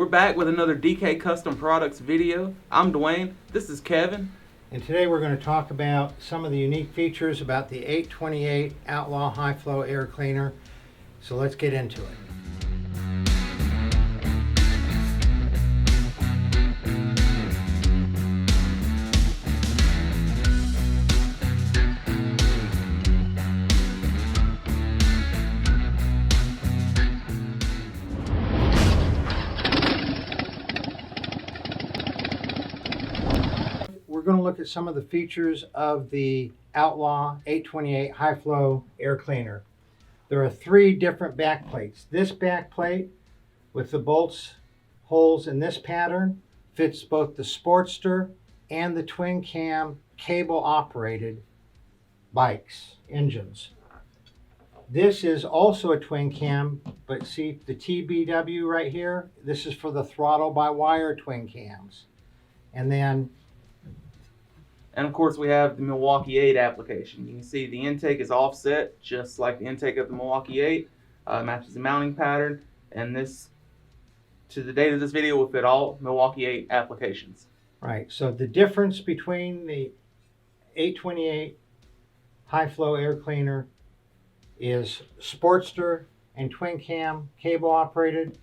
We're back with another DK Custom Products video. I'm Dwayne, this is Kevin. And today we're going to talk about some of the unique features about the 828 Outlaw HiFlow air cleaner. So let's get into it. We're going to look at some of the features of the Outlaw 828 HiFlow air cleaner. There are three different back plates. This back plate with the bolts holes in this pattern fits both the Sportster and the twin cam cable operated bikes, engines. This is also a twin cam, but see the TBW right here? This is for the throttle by wire twin cams. And of course we have the Milwaukee-Eight application. You can see the intake is offset just like the intake of the Milwaukee-Eight. Matches the mounting pattern, and this, to the date of this video, will fit all Milwaukee-Eight applications. Right, so the difference between the 828 HiFlow air cleaner is Sportster and twin cam cable operated.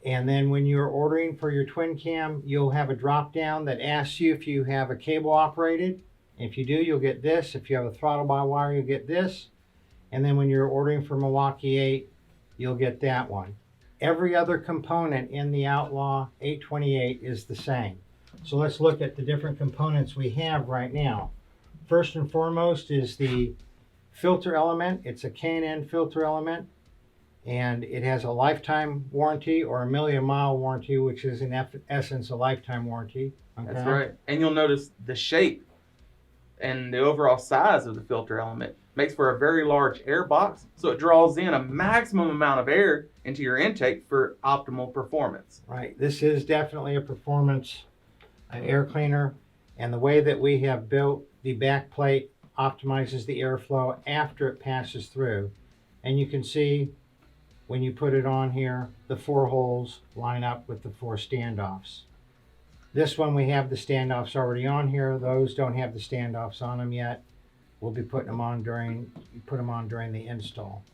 And then when you're ordering for your twin cam, you'll have a drop down that asks you if you have a cable operated. If you do, you'll get this. If you have a throttle by wire, you'll get this. And then when you're ordering for Milwaukee-Eight, you'll get that one. Every other component in the Outlaw 828 is the same. So let's look at the different components we have right now. First and foremost is the filter element. It's a K&N filter element. And it has a lifetime warranty or a million-mile warranty, which is in essence a lifetime warranty. Okay? That's right. And you'll notice the shape and the overall size of the filter element makes for a very large air box, so it draws in a maximum amount of air into your intake for optimal performance. Right. This is definitely a performance air cleaner, and the way that we have built the back plate optimizes the airflow after it passes through. And you can see when you put it on here, the four holes line up with the four standoffs. This one we have the standoffs already on here. Those don't have the standoffs on them yet. We'll be putting them on during the install.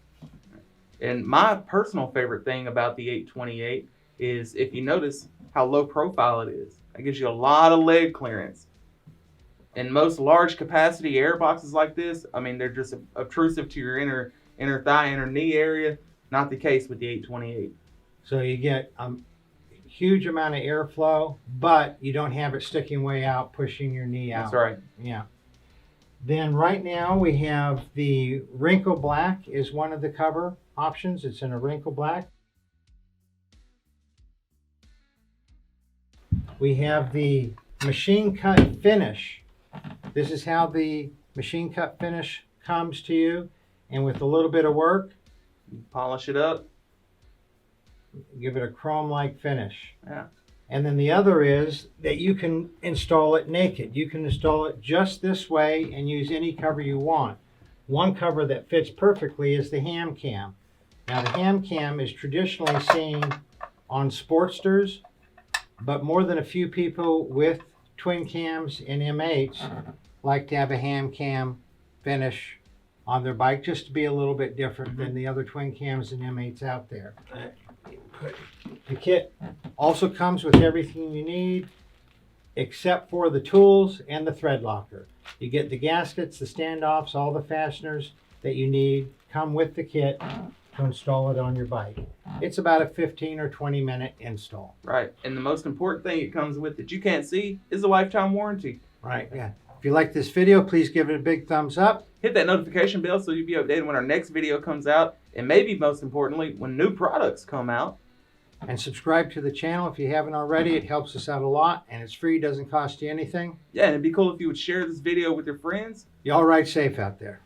And my personal favorite thing about the 828 is if you notice how low profile it is. It gives you a lot of leg clearance. In most large capacity air boxes like this, I mean, they're just obtrusive to your inner thigh, inner knee area. Not the case with the 828. So you get a huge amount of airflow, but you don't have it sticking way out, pushing your knee out. That's right. Yeah. Then right now we have the wrinkle black is one of the cover options. It's in a wrinkle black. We have the machine cut finish. This is how the machine cut finish comes to you, and with a little bit of work, polish it up, give it a chrome-like finish. Yeah. And then the other is that you can install it naked. You can install it just this way and use any cover you want. One cover that fits perfectly is the ham cam. Now the ham cam is traditionally seen on Sportsters, but more than a few people with twin cams and M8s like to have a ham cam finish on their bike, just to be a little bit different than the other twin cams and M8s out there. The kit also comes with everything you need except for the tools and the thread locker. You get the gaskets, the standoffs, all the fasteners that you need come with the kit to install it on your bike. It's about a 15 or 20 minute install. Right, and the most important thing it comes with that you can't see is a lifetime warranty. Right, yeah. If you like this video, please give it a big thumbs up. Hit that notification bell so you'll be updated when our next video comes out, and maybe most importantly, when new products come out. And subscribe to the channel if you haven't already. It helps us out a lot, and it's free, doesn't cost you anything. Yeah, and it'd be cool if you would share this video with your friends. Y'all ride safe out there.